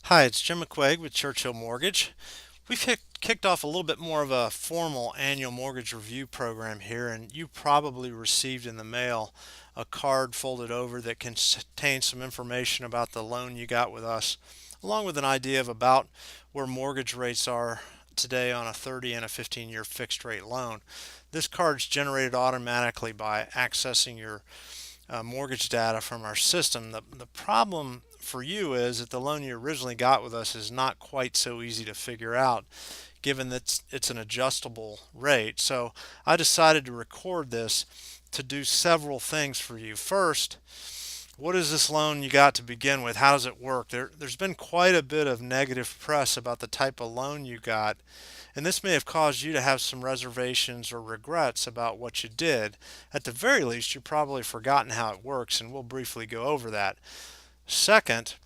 Hi, it's Jim McQuaig with Churchill Mortgage. We've kicked off a little bit more of a formal annual mortgage review program here, and you probably received in the mail a card folded over that contains some information about the loan you got with us, along with an idea of about where mortgage rates are today on a 30 and a 15-year fixed rate loan. This card's generated automatically by accessing your mortgage data from our system. The problem for you is that the loan you originally got with us is not quite so easy to figure out given that it's an adjustable rate. So I decided to record this to do several things for you. First, what is this loan you got to begin with? How does it work? There's been quite a bit of negative press about the type of loan you got, and this may have caused you to have some reservations or regrets about what you did. At the very least, you've probably forgotten how it works, and we'll briefly go over that. Second,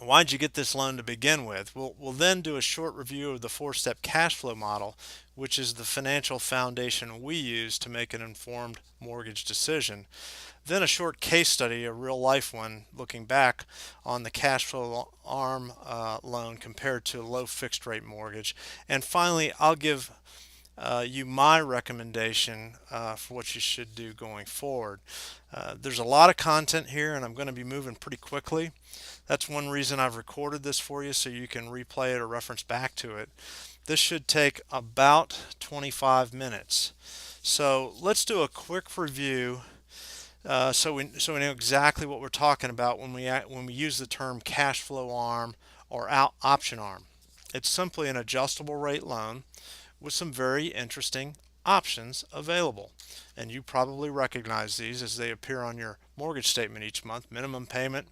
why'd you get this loan to begin with? We'll then do a short review of the four-step cash flow model, which is the financial foundation we use to make an informed mortgage decision. Then a short case study, a real life one, looking back on the cash flow arm loan compared to a low fixed rate mortgage. And finally, I'll give you my recommendation for what you should do going forward. There's a lot of content here, and I'm going to be moving pretty quickly. That's one reason I've recorded this for you so you can replay it or reference back to it. This should take about 25 minutes. So let's do a quick review so we know exactly what we're talking about when we use the term cash flow arm or option arm. It's simply an adjustable rate loan with some very interesting options available. And you probably recognize these as they appear on your mortgage statement each month: minimum payment,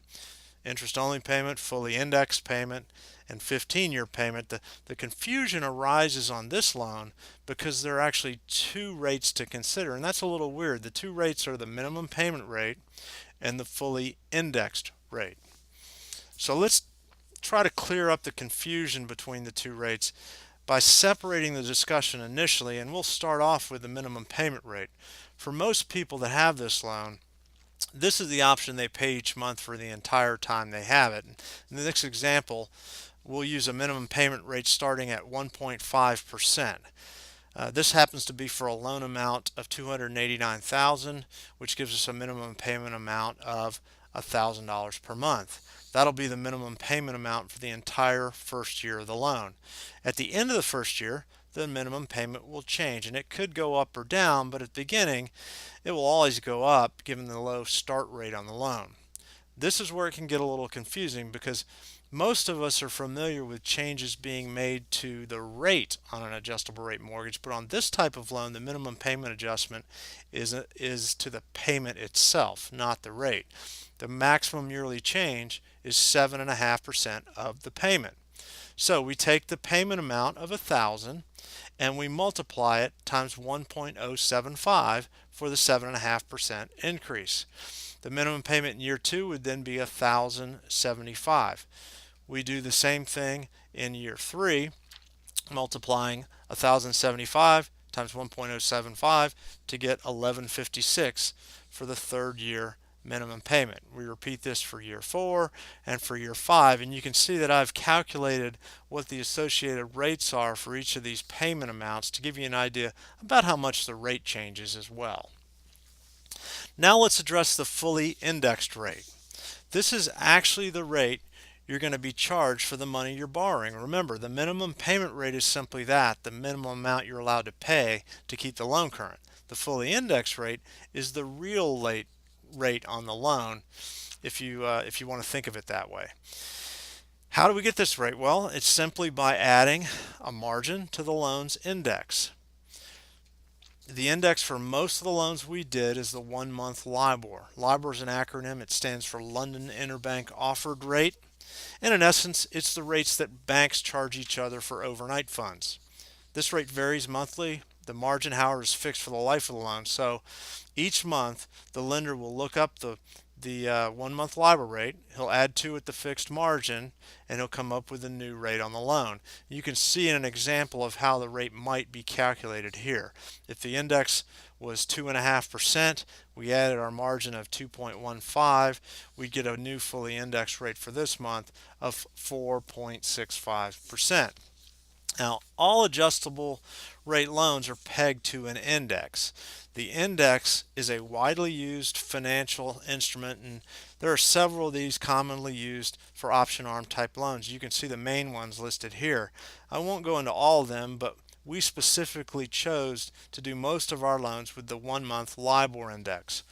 interest only payment, fully indexed payment, and 15-year payment. The confusion arises on this loan because there are actually two rates to consider, and that's a little weird. The two rates are the minimum payment rate and the fully indexed rate. So let's try to clear up the confusion between the two rates by separating the discussion initially, and we'll start off with the minimum payment rate. For most people that have this loan, this is the option they pay each month for the entire time they have it. In the next example, we'll use a minimum payment rate starting at 1.5%. This happens to be for a loan amount of $289,000, which gives us a minimum payment amount of $1,000 per month. That'll be the minimum payment amount for the entire first year of the loan. At the end of the first year, the minimum payment will change, and it could go up or down, but at the beginning, it will always go up given the low start rate on the loan. This is where it can get a little confusing because most of us are familiar with changes being made to the rate on an adjustable rate mortgage, but on this type of loan, the minimum payment adjustment is to the payment itself, not the rate. The maximum yearly change is 7.5% of the payment. So we take the payment amount of 1,000 and we multiply it times 1.075 for the 7.5% increase. The minimum payment in year two would then be 1,075. We do the same thing in year three, multiplying 1,075 times 1.075 to get 1156 for the third year minimum payment. We repeat this for year four and for year five, and you can see that I've calculated what the associated rates are for each of these payment amounts to give you an idea about how much the rate changes as well. Now let's address the fully indexed rate. This is actually the rate you're going to be charged for the money you're borrowing. Remember, the minimum payment rate is simply that, the minimum amount you're allowed to pay to keep the loan current. The fully indexed rate is the real rate on the loan, if you want to think of it that way. How do we get this rate? Well, it's simply by adding a margin to the loan's index. The index for most of the loans we did is the 1-month LIBOR. LIBOR is an acronym. It stands for London Interbank Offered Rate. And in essence, it's the rates that banks charge each other for overnight funds. This rate varies monthly. The margin, however, is fixed for the life of the loan. So each month, the lender will look up the 1-month LIBOR rate. He'll add to it the fixed margin, and he'll come up with a new rate on the loan. You can see in an example of how the rate might be calculated here. If the index was 2.5%. We added our margin of 2.15. We get a new fully indexed rate for this month of 4.65%. Now, all adjustable rate loans are pegged to an index. The index is a widely used financial instrument, and there are several of these commonly used for option arm type loans. You can see the main ones listed here. I won't go into all of them, but we specifically chose to do most of our loans with the 1 month LIBOR index.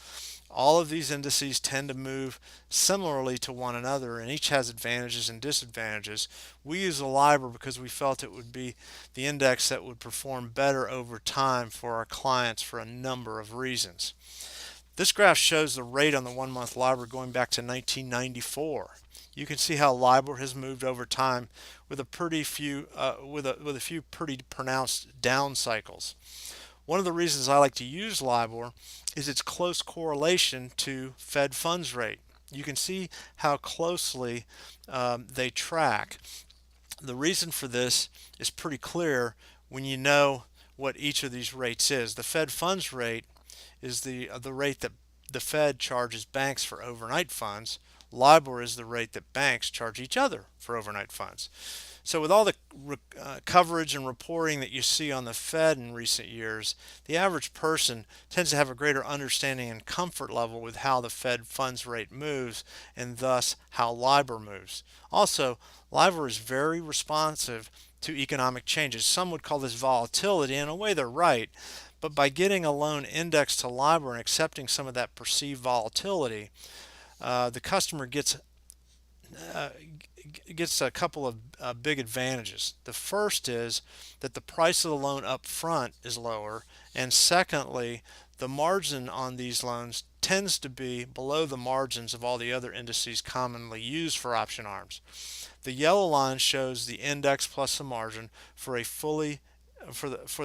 All of these indices tend to move similarly to one another, and each has advantages and disadvantages. We use the LIBOR because we felt it would be the index that would perform better over time for our clients for a number of reasons. This graph shows the rate on the 1 month LIBOR going back to 1994. You can see how LIBOR has moved over time with a few pretty pronounced down cycles. One of the reasons I like to use LIBOR is its close correlation to Fed funds rate. You can see how closely they track. The reason for this is pretty clear when you know what each of these rates is. The Fed funds rate is the rate that the Fed charges banks for overnight funds. LIBOR is the rate that banks charge each other for overnight funds. So with all the coverage and reporting that you see on the Fed in recent years, the average person tends to have a greater understanding and comfort level with how the Fed funds rate moves and thus how LIBOR moves. Also, LIBOR is very responsive to economic changes. Some would call this volatility. In a way, they're right. But by getting a loan indexed to LIBOR and accepting some of that perceived volatility, the customer gets a couple of big advantages. The first is that the price of the loan up front is lower, and secondly, the margin on these loans tends to be below the margins of all the other indices commonly used for option arms. The yellow line shows the index plus the margin for the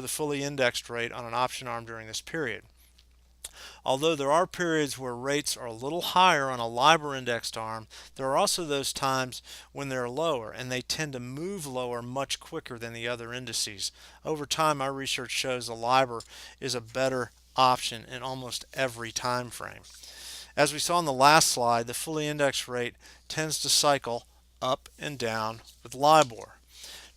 fully indexed rate on an option arm during this period. Although there are periods where rates are a little higher on a LIBOR indexed arm, there are also those times when they're lower, and they tend to move lower much quicker than the other indices. Over time, my research shows the LIBOR is a better option in almost every time frame. As we saw in the last slide, the fully indexed rate tends to cycle up and down with LIBOR.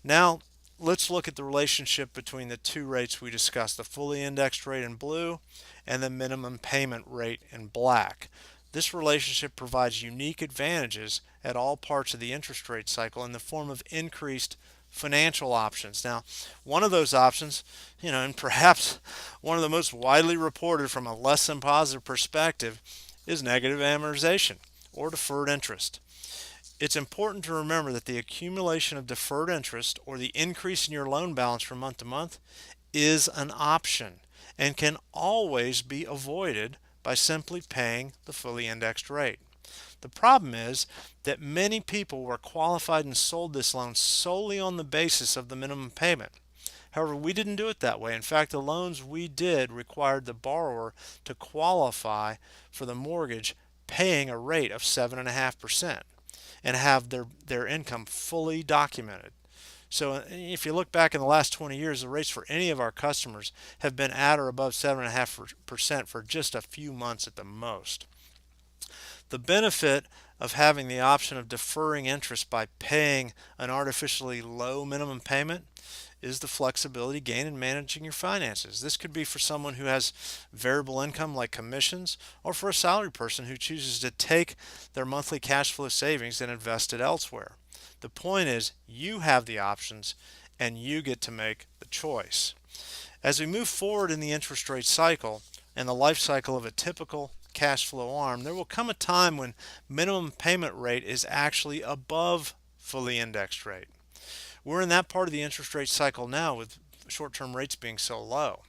Now, let's look at the relationship between the two rates we discussed, the fully indexed rate in blue and the minimum payment rate in black. This relationship provides unique advantages at all parts of the interest rate cycle in the form of increased financial options. Now, one of those options, and perhaps one of the most widely reported from a less than positive perspective, is negative amortization or deferred interest. It's important to remember that the accumulation of deferred interest or the increase in your loan balance from month to month is an option and can always be avoided by simply paying the fully indexed rate. The problem is that many people were qualified and sold this loan solely on the basis of the minimum payment. However, we didn't do it that way. In fact, the loans we did required the borrower to qualify for the mortgage paying a rate of 7.5% and have their income fully documented. So if you look back in the last 20 years, the rates for any of our customers have been at or above 7.5% for just a few months at the most. The benefit of having the option of deferring interest by paying an artificially low minimum payment is the flexibility gained in managing your finances. This could be for someone who has variable income like commissions, or for a salary person who chooses to take their monthly cash flow savings and invest it elsewhere. The point is, you have the options and you get to make the choice. As we move forward in the interest rate cycle and the life cycle of a typical cash flow arm, there will come a time when minimum payment rate is actually above fully indexed rate. We're in that part of the interest rate cycle now with short-term rates being so low.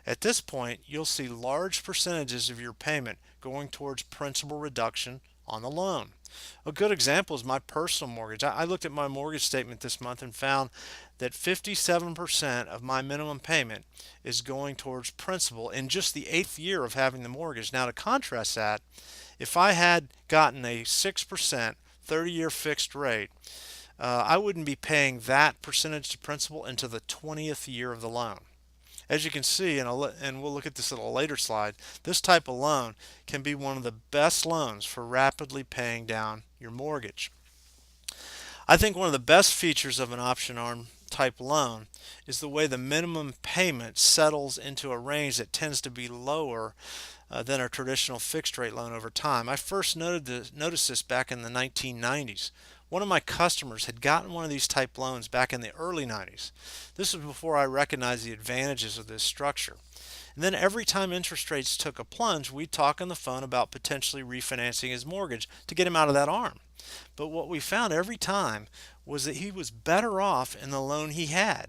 At this point, you'll see large percentages of your payment going towards principal reduction on the loan. A good example is my personal mortgage. I looked at my mortgage statement this month and found that 57% of my minimum payment is going towards principal in just the 8th year of having the mortgage. Now, to contrast that, if I had gotten a 6% 30-year fixed rate, I wouldn't be paying that percentage to principal until the 20th year of the loan. As you can see, and we'll look at this in a later slide, this type of loan can be one of the best loans for rapidly paying down your mortgage. I think one of the best features of an option arm type loan is the way the minimum payment settles into a range that tends to be lower than a traditional fixed rate loan over time. I first noticed this back in the 1990s. One of my customers had gotten one of these type loans back in the early 90s. This was before I recognized the advantages of this structure. And then every time interest rates took a plunge, we'd talk on the phone about potentially refinancing his mortgage to get him out of that arm. But what we found every time was that he was better off in the loan he had,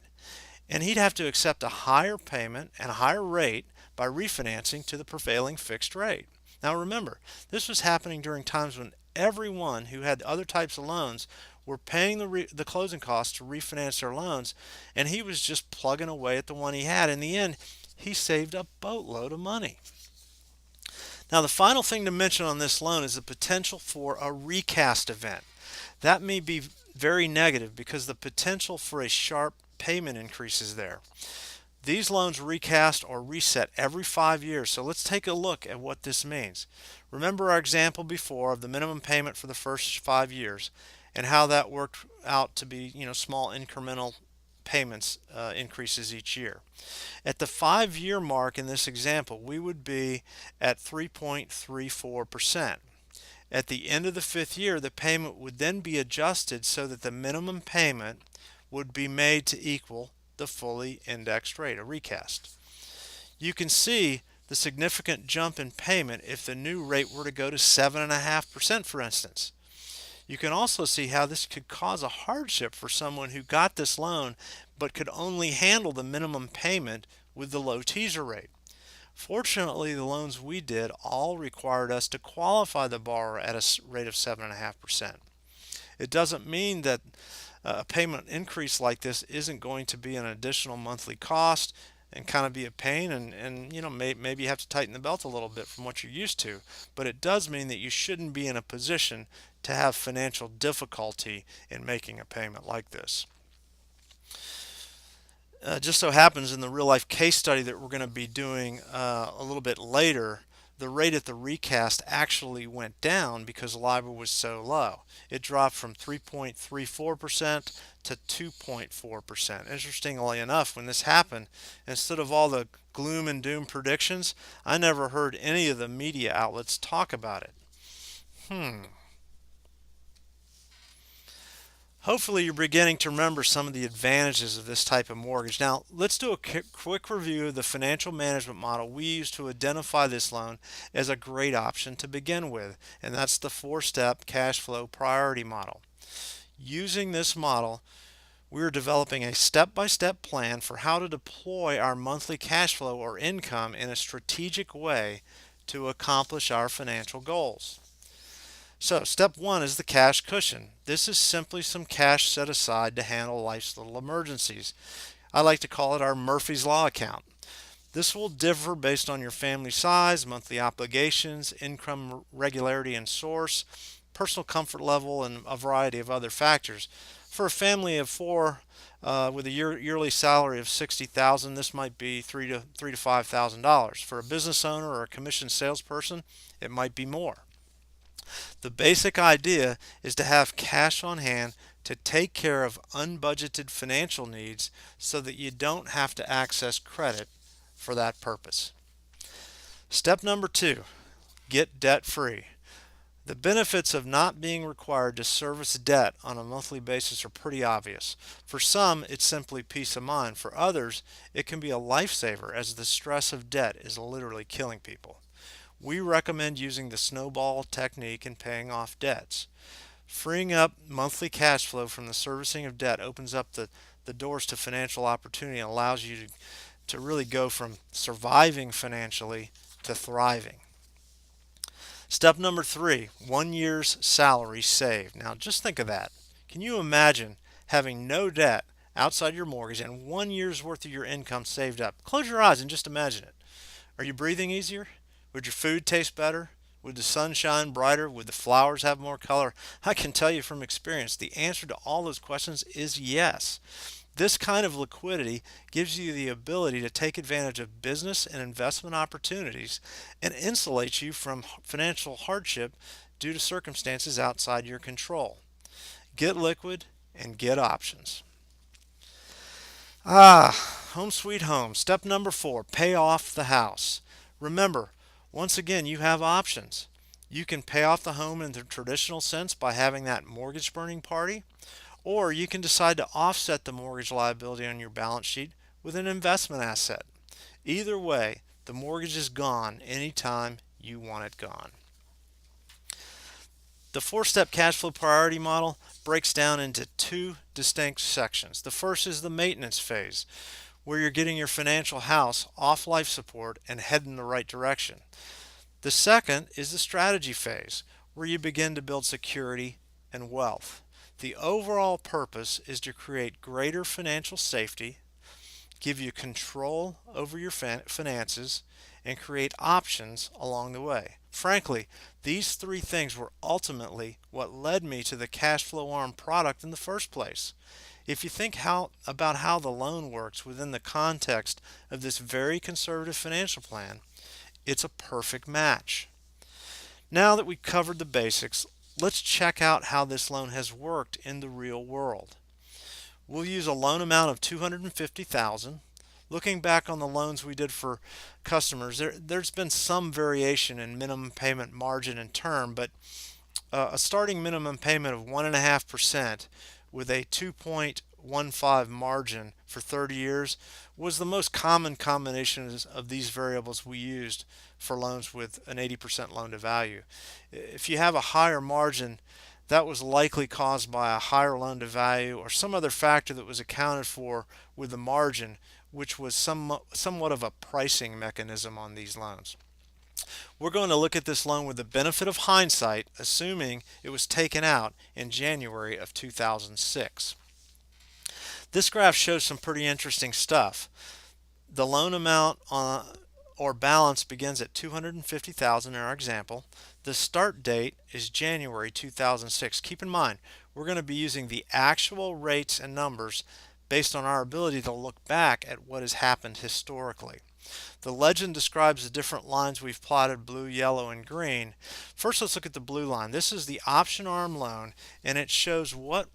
and he'd have to accept a higher payment and a higher rate by refinancing to the prevailing fixed rate. Now remember, this was happening during times when everyone who had other types of loans were paying the closing costs to refinance their loans, and he was just plugging away at the one he had. In the end, he saved a boatload of money. Now, the final thing to mention on this loan is the potential for a recast event. That may be very negative because the potential for a sharp payment increase is there. These loans recast or reset every 5 years, so let's take a look at what this means. Remember our example before of the minimum payment for the first 5 years and how that worked out to be, small incremental payments increases each year. At the 5 year mark in this example, we would be at 3.34%. At the end of the 5th year, the payment would then be adjusted so that the minimum payment would be made to equal the fully indexed rate, a recast. You can see the significant jump in payment if the new rate were to go to 7.5%, for instance. You can also see how this could cause a hardship for someone who got this loan but could only handle the minimum payment with the low teaser rate. Fortunately, the loans we did all required us to qualify the borrower at a rate of 7.5%. It doesn't mean that a payment increase like this isn't going to be an additional monthly cost and kind of be a pain, and maybe you have to tighten the belt a little bit from what you're used to, but it does mean that you shouldn't be in a position to have financial difficulty in making a payment like this. Just so happens in the real life case study that we're going to be doing a little bit later, the rate at the recast actually went down because LIBOR was so low. It dropped from 3.34% to 2.4%. Interestingly enough, when this happened, instead of all the gloom and doom predictions, I never heard any of the media outlets talk about it. Hopefully you're beginning to remember some of the advantages of this type of mortgage. Now, let's do a quick review of the financial management model we use to identify this loan as a great option to begin with, and that's the 4-step cash flow priority model. Using this model, we're developing a step-by-step plan for how to deploy our monthly cash flow or income in a strategic way to accomplish our financial goals. So, step 1 is the cash cushion. This is simply some cash set aside to handle life's little emergencies. I like to call it our Murphy's Law account. This will differ based on your family size, monthly obligations, income regularity and source, personal comfort level, and a variety of other factors. For a family of 4 with a yearly salary of $60,000, this might be $3,000 to $5,000. For a business owner or a commissioned salesperson, it might be more. The basic idea is to have cash on hand to take care of unbudgeted financial needs so that you don't have to access credit for that purpose. Step number 2, get debt free. The benefits of not being required to service debt on a monthly basis are pretty obvious. For some, it's simply peace of mind. For others, it can be a lifesaver as the stress of debt is literally killing people. We recommend using the snowball technique in paying off debts. Freeing up monthly cash flow from the servicing of debt opens up the doors to financial opportunity and allows you to really go from surviving financially to thriving. Step number 3, 1 year's salary saved. Now just think of that. Can you imagine having no debt outside your mortgage and 1 year's worth of your income saved up? Close your eyes and just imagine it. Are you breathing easier? Would your food taste better? Would the sun shine brighter? Would the flowers have more color? I can tell you from experience, the answer to all those questions is yes. This kind of liquidity gives you the ability to take advantage of business and investment opportunities and insulates you from financial hardship due to circumstances outside your control. Get liquid and get options. Home sweet home. Step number 4, pay off the house. Remember, once again, you have options. You can pay off the home in the traditional sense by having that mortgage burning party, or you can decide to offset the mortgage liability on your balance sheet with an investment asset. Either way, the mortgage is gone anytime you want it gone. The 4-step cash flow priority model breaks down into 2 distinct sections. The first is the maintenance phase, where you're getting your financial house off life support and head in the right direction. The second is the strategy phase, where you begin to build security and wealth. The overall purpose is to create greater financial safety, give you control over your finances, and create options along the way. Frankly, these 3 things were ultimately what led me to the cash flow arm product in the first place. If you think about how the loan works within the context of this very conservative financial plan, it's a perfect match. Now that we've covered the basics, let's check out how this loan has worked in the real world. We'll use a loan amount of $250,000. Looking back on the loans we did for customers, there's been some variation in minimum payment margin and term, but a starting minimum payment of 1.5% with a 2.15 margin for 30 years was the most common combination of these variables we used for loans with an 80% loan to value. If you have a higher margin, that was likely caused by a higher loan to value or some other factor that was accounted for with the margin, which was somewhat of a pricing mechanism on these loans. We're going to look at this loan with the benefit of hindsight, assuming it was taken out in January of 2006. This graph shows some pretty interesting stuff. The loan amount or balance begins at $250,000 in our example. The start date is January 2006. Keep in mind, we're going to be using the actual rates and numbers based on our ability to look back at what has happened historically. The legend describes the different lines we've plotted: blue, yellow, and green. First, let's look at the blue line. This is the option arm loan, and it shows what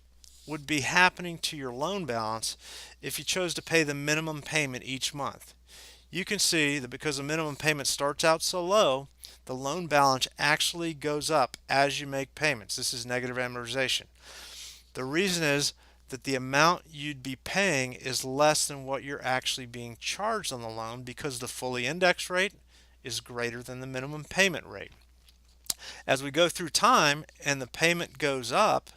would be happening to your loan balance if you chose to pay the minimum payment each month. You can see that because the minimum payment starts out so low, the loan balance actually goes up as you make payments. This is negative amortization. The reason is that the amount you'd be paying is less than what you're actually being charged on the loan because the fully indexed rate is greater than the minimum payment rate. As we go through time and the payment goes up,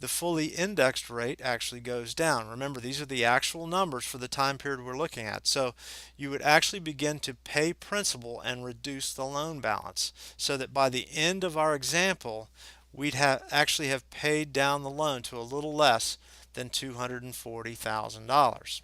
the fully indexed rate actually goes down. Remember, these are the actual numbers for the time period we're looking at. So you would actually begin to pay principal and reduce the loan balance, so that by the end of our example, we'd actually have paid down the loan to a little less than $240,000.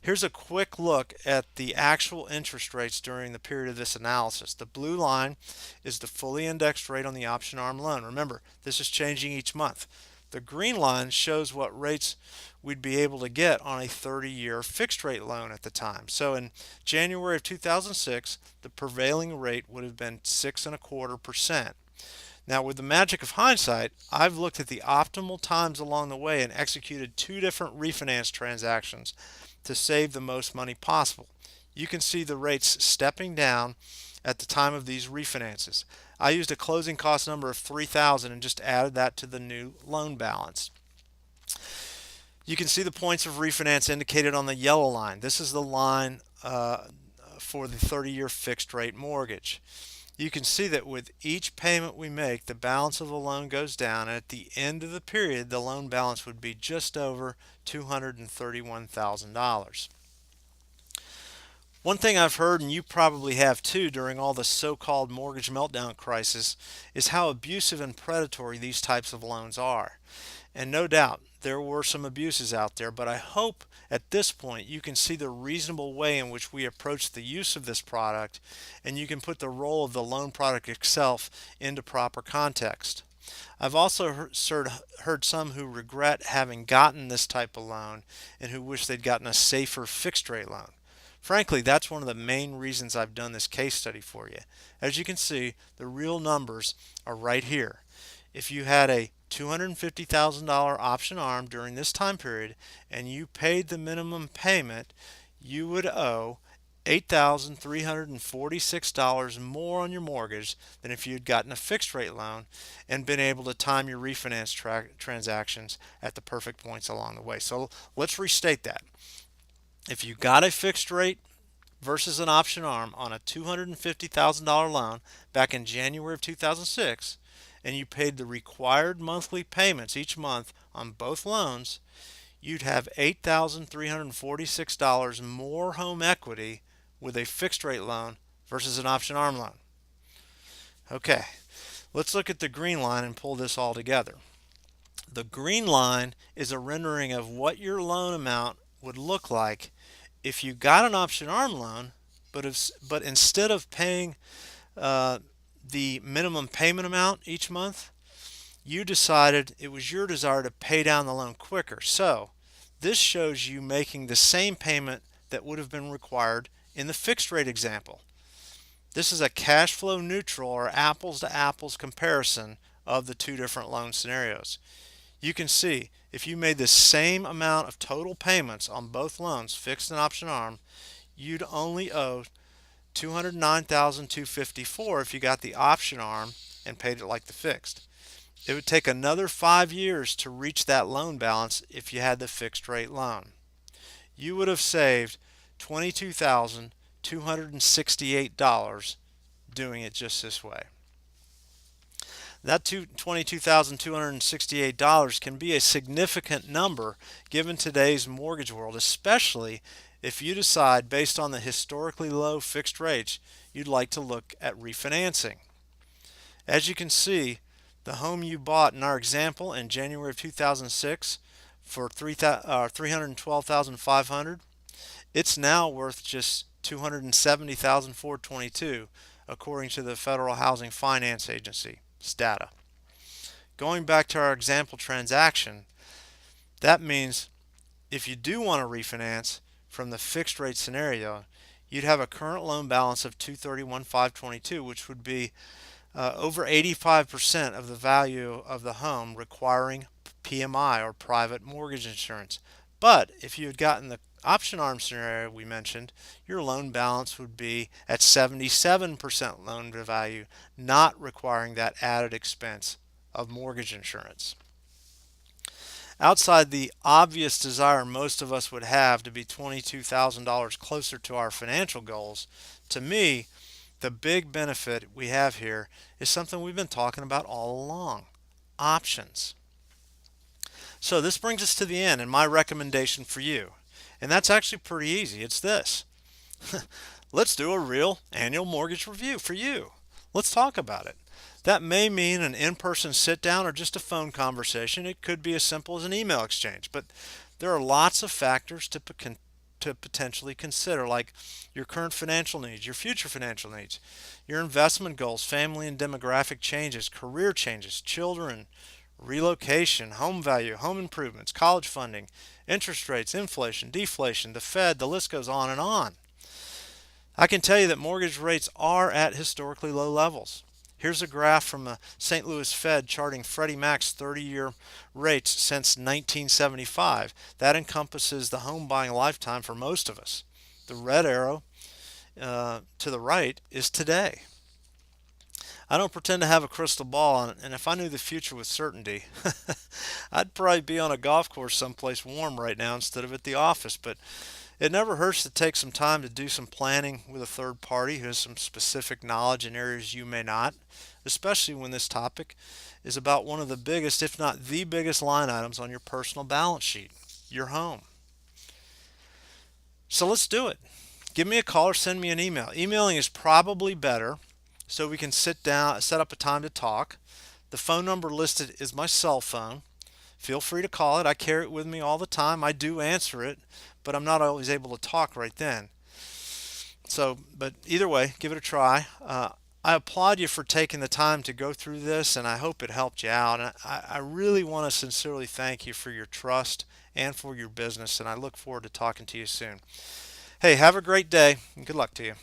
Here's a quick look at the actual interest rates during the period of this analysis. The blue line is the fully indexed rate on the option arm loan. Remember, this is changing each month. The green line shows what rates we'd be able to get on a 30-year fixed rate loan at the time. So in January of 2006, the prevailing rate would have been 6.25%. Now, with the magic of hindsight, I've looked at the optimal times along the way and executed 2 different refinance transactions to save the most money possible. You can see the rates stepping down at the time of these refinances. I used a closing cost number of $3,000 and just added that to the new loan balance. You can see the points of refinance indicated on the yellow line. This is the line for the 30-year fixed rate mortgage. You can see that with each payment we make, the balance of the loan goes down, and at the end of the period, the loan balance would be just over $231,000. One thing I've heard, and you probably have too, during all the so-called mortgage meltdown crisis, is how abusive and predatory these types of loans are. And no doubt, there were some abuses out there, but I hope at this point you can see the reasonable way in which we approach the use of this product, and you can put the role of the loan product itself into proper context. I've also heard some who regret having gotten this type of loan and who wish they'd gotten a safer fixed rate loan. Frankly, that's one of the main reasons I've done this case study for you. As you can see, the real numbers are right here. If you had a $250,000 option arm during this time period and you paid the minimum payment, you would owe $8,346 more on your mortgage than if you had gotten a fixed rate loan and been able to time your refinance transactions at the perfect points along the way. So let's restate that. If you got a fixed rate versus an option arm on a $250,000 loan back in January of 2006, and you paid the required monthly payments each month on both loans, you'd have $8,346 more home equity with a fixed rate loan versus an option arm loan. Okay, let's look at the green line and pull this all together. The green line is a rendering of what your loan amount would look like if you got an option arm loan, but instead of paying the minimum payment amount each month, you decided it was your desire to pay down the loan quicker. So this shows you making the same payment that would have been required in the fixed rate example. This is a cash flow neutral or apples to apples comparison of the two different loan scenarios. You can see if you made the same amount of total payments on both loans, fixed and option arm, you'd only owe $209,254 if you got the option arm and paid it like the fixed. It would take another 5 years to reach that loan balance if you had the fixed rate loan. You would have saved $22,268 doing it just this way. That $22,268 can be a significant number given today's mortgage world, especially if you decide, based on the historically low fixed rates, you'd like to look at refinancing. As you can see, the home you bought in our example in January of 2006 for $312,500, it's now worth just $270,422 according to the Federal Housing Finance Agency's data. Going back to our example transaction, that means if you do want to refinance from the fixed rate scenario, you'd have a current loan balance of $231,522, which would be over 85% of the value of the home requiring PMI or private mortgage insurance. But if you had gotten the option arm scenario we mentioned, your loan balance would be at 77% loan to value, not requiring that added expense of mortgage insurance. Outside the obvious desire most of us would have to be $22,000 closer to our financial goals, to me, the big benefit we have here is something we've been talking about all along: options. So this brings us to the end and my recommendation for you. And that's actually pretty easy. It's this. Let's do a real annual mortgage review for you. Let's talk about it. That may mean an in-person sit-down or just a phone conversation. It could be as simple as an email exchange. But there are lots of factors to potentially consider, like your current financial needs, your future financial needs, your investment goals, family and demographic changes, career changes, children, relocation, home value, home improvements, college funding, interest rates, inflation, deflation, the Fed, the list goes on and on. I can tell you that mortgage rates are at historically low levels. Here's a graph from the St. Louis Fed charting Freddie Mac's 30-year rates since 1975. That encompasses the home buying lifetime for most of us. The red arrow to the right is today. I don't pretend to have a crystal ball, and if I knew the future with certainty, I'd probably be on a golf course someplace warm right now instead of at the office. But it never hurts to take some time to do some planning with a third party who has some specific knowledge in areas you may not, especially when this topic is about one of the biggest, if not the biggest, line items on your personal balance sheet, your home. So let's do it. Give me a call or send me an email. Emailing is probably better, so we can sit down, set up a time to talk. The phone number listed is my cell phone. Feel free to call it. I carry it with me all the time. I do answer it, but I'm not always able to talk right then. But either way, give it a try. I applaud you for taking the time to go through this, and I hope it helped you out. And I really want to sincerely thank you for your trust and for your business, and I look forward to talking to you soon. Hey, have a great day, and good luck to you.